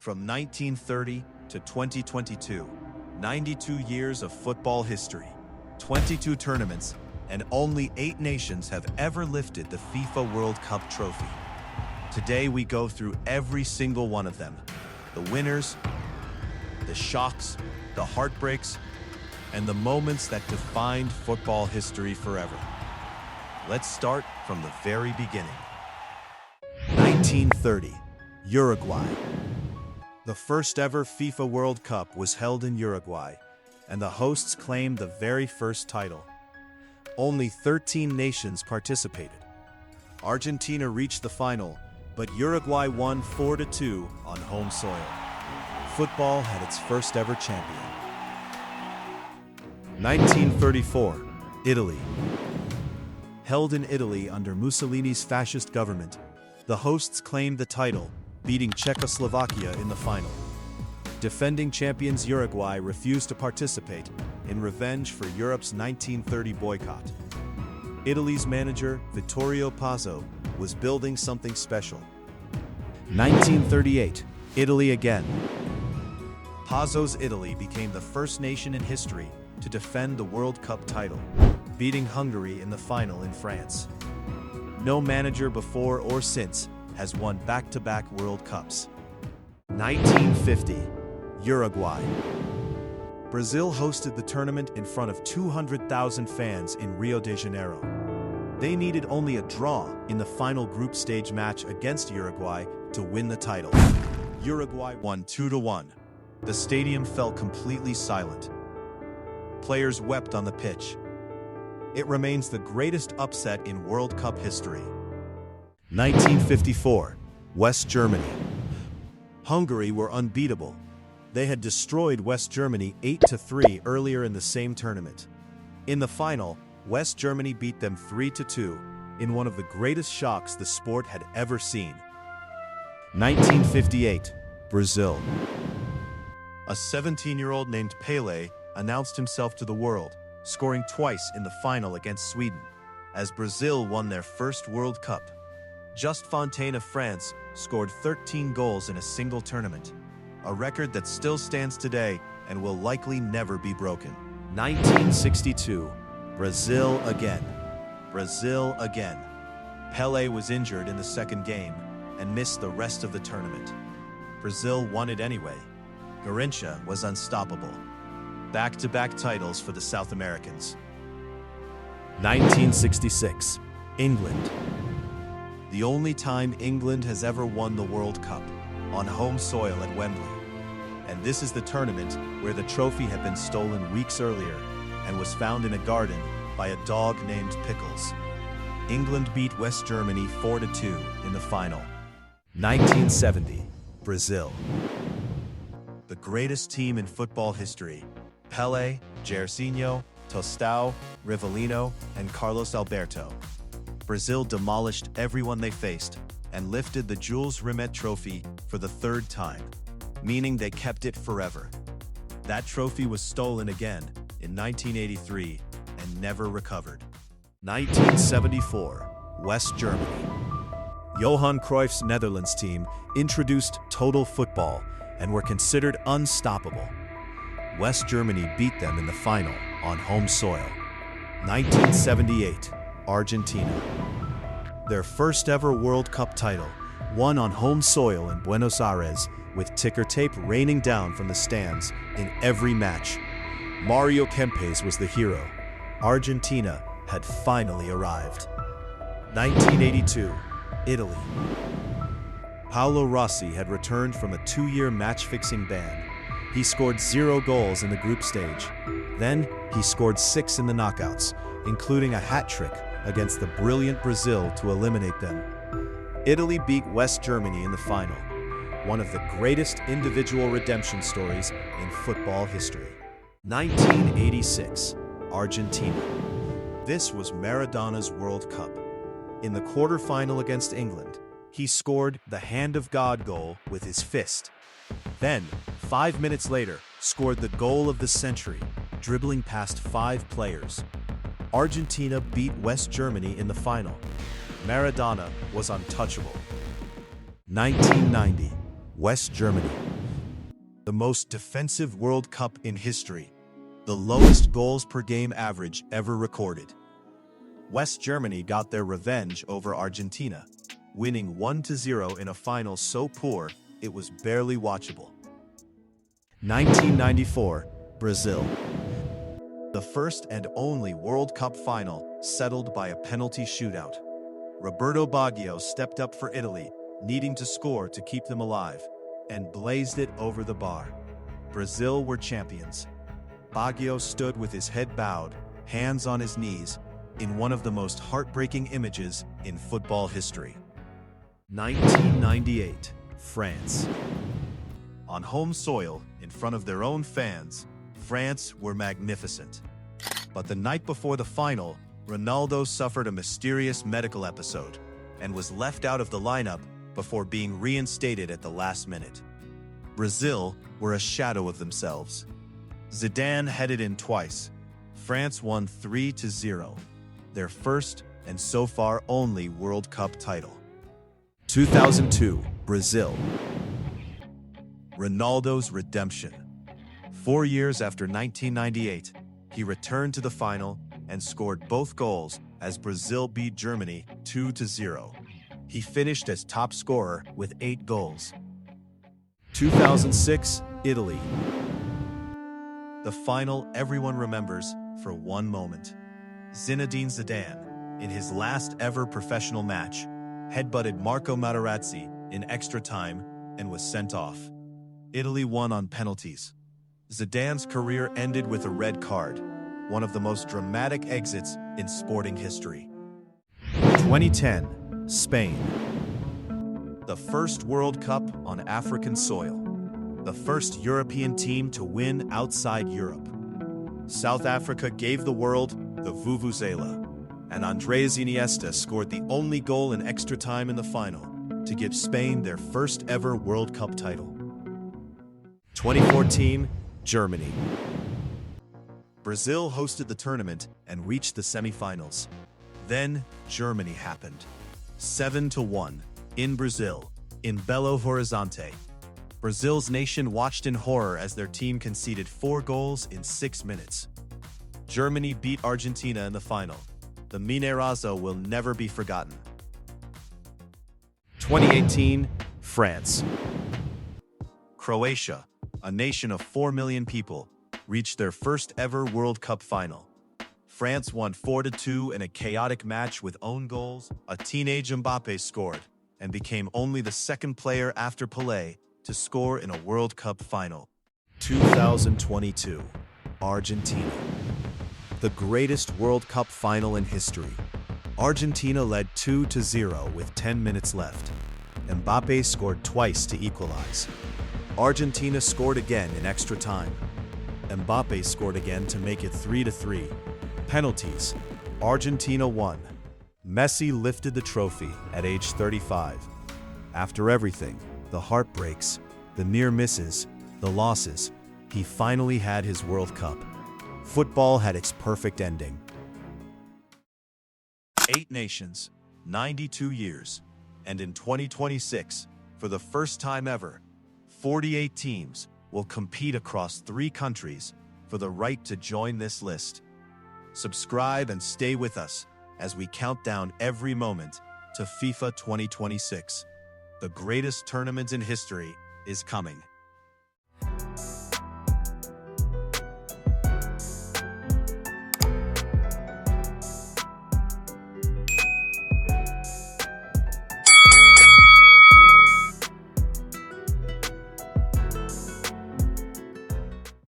From 1930 to 2022, 92 years of football history, 22 tournaments, and only 8 nations have ever lifted the FIFA World Cup trophy. Today we go through every single one of them. The winners, the shocks, the heartbreaks, and the moments that defined football history forever. Let's start from the very beginning. 1930, Uruguay. The first ever FIFA World Cup was held in Uruguay, and the hosts claimed the very first title. Only 13 nations participated. Argentina reached the final, but Uruguay won 4-2 on home soil. Football had its first ever champion. 1934, Italy. Held in Italy under Mussolini's fascist government, the hosts claimed the title, beating Czechoslovakia in the final. Defending champions Uruguay refused to participate in revenge for Europe's 1930 boycott. Italy's manager, Vittorio Pozzo, was building something special. 1938, Italy again. Pozzo's Italy became the first nation in history to defend the World Cup title, beating Hungary in the final in France. No manager before or since has won back-to-back World Cups. 1950, Uruguay. Brazil hosted the tournament in front of 200,000 fans in Rio de Janeiro. They needed only a draw in the final group stage match against Uruguay to win the title. Uruguay won 2-1. The stadium fell completely silent. Players wept on the pitch. It remains the greatest upset in World Cup history. 1954, West Germany. Hungary were unbeatable. They had destroyed West Germany 8-3 earlier in the same tournament. In the final, West Germany beat them 3-2 in one of the greatest shocks the sport had ever seen. 1958, Brazil. A 17-year-old named Pelé announced himself to the world, scoring twice in the final against Sweden, as Brazil won their first World Cup. Just Fontaine of France scored 13 goals in a single tournament, a record that still stands today and will likely never be broken. 1962, Brazil again. Brazil again. Pelé was injured in the second game and missed the rest of the tournament. Brazil won it anyway. Garrincha was unstoppable. Back-to-back titles for the South Americans. 1966, England. The only time England has ever won the World Cup, on home soil at Wembley. And this is the tournament where the trophy had been stolen weeks earlier and was found in a garden by a dog named Pickles. England beat West Germany 4-2 in the final. 1970, Brazil. The greatest team in football history. Pelé, Jairzinho, Tostão, Rivellino, and Carlos Alberto. Brazil demolished everyone they faced and lifted the Jules Rimet Trophy for the third time, meaning they kept it forever. That trophy was stolen again in 1983 and never recovered. 1974, West Germany. Johan Cruyff's Netherlands team introduced total football and were considered unstoppable. West Germany beat them in the final on home soil. 1978, Argentina. Their first ever World Cup title, won on home soil in Buenos Aires, with ticker tape raining down from the stands in every match. Mario Kempes was the hero. Argentina had finally arrived. 1982, Italy. Paolo Rossi had returned from a 2-year match-fixing ban. He scored 0 goals in the group stage. Then, he scored 6 in the knockouts, including a hat-trick against the brilliant Brazil to eliminate them. Italy beat West Germany in the final, one of the greatest individual redemption stories in football history. 1986, Argentina. This was Maradona's World Cup. In the quarterfinal against England, he scored the Hand of God goal with his fist. Then, 5 minutes later, scored the goal of the century, dribbling past 5 players. Argentina beat West Germany in the final. Maradona was untouchable. 1990, West Germany. The most defensive World Cup in history. The lowest goals per game average ever recorded. West Germany got their revenge over Argentina, winning 1-0 in a final so poor it was barely watchable. 1994, Brazil. The first and only World Cup final settled by a penalty shootout. Roberto Baggio stepped up for Italy, needing to score to keep them alive, and blazed it over the bar. Brazil were champions. Baggio stood with his head bowed, hands on his knees, in one of the most heartbreaking images in football history. 1998, France. On home soil, in front of their own fans, France were magnificent. But the night before the final, Ronaldo suffered a mysterious medical episode and was left out of the lineup before being reinstated at the last minute. Brazil were a shadow of themselves. Zidane headed in twice. France won 3-0, their first and so far only World Cup title. 2002, Brazil. Ronaldo's redemption. 4 years after 1998, he returned to the final and scored both goals as Brazil beat Germany 2-0. He finished as top scorer with 8 goals. 2006, Italy. The final everyone remembers for one moment. Zinedine Zidane, in his last ever professional match, headbutted Marco Materazzi in extra time and was sent off. Italy won on penalties. Zidane's career ended with a red card, one of the most dramatic exits in sporting history. 2010, Spain. The first World Cup on African soil. The first European team to win outside Europe. South Africa gave the world the vuvuzela, and Andres Iniesta scored the only goal in extra time in the final to give Spain their first ever World Cup title. 2014, Germany. Brazil hosted the tournament and reached the semifinals. Then, Germany happened. 7-1, in Brazil, in Belo Horizonte. Brazil's nation watched in horror as their team conceded 4 goals in 6 minutes. Germany beat Argentina in the final. The Mineirazo will never be forgotten. 2018, France. Croatia, a nation of 4 million people, reached their first ever World Cup final. France won 4-2 in a chaotic match with own goals. A teenage Mbappe scored and became only the second player after Pelé to score in a World Cup final. 2022, Argentina. The greatest World Cup final in history. Argentina led 2-0 with 10 minutes left. Mbappe scored twice to equalize. Argentina scored again in extra time. Mbappe scored again to make it 3-3. Penalties. Argentina won. Messi lifted the trophy at age 35. After everything, the heartbreaks, the near misses, the losses, he finally had his World Cup. Football had its perfect ending. 8 nations, 92 years, and in 2026, for the first time ever, 48 teams will compete across 3 countries for the right to join this list. Subscribe and stay with us as we count down every moment to FIFA 2026. The greatest tournament in history is coming.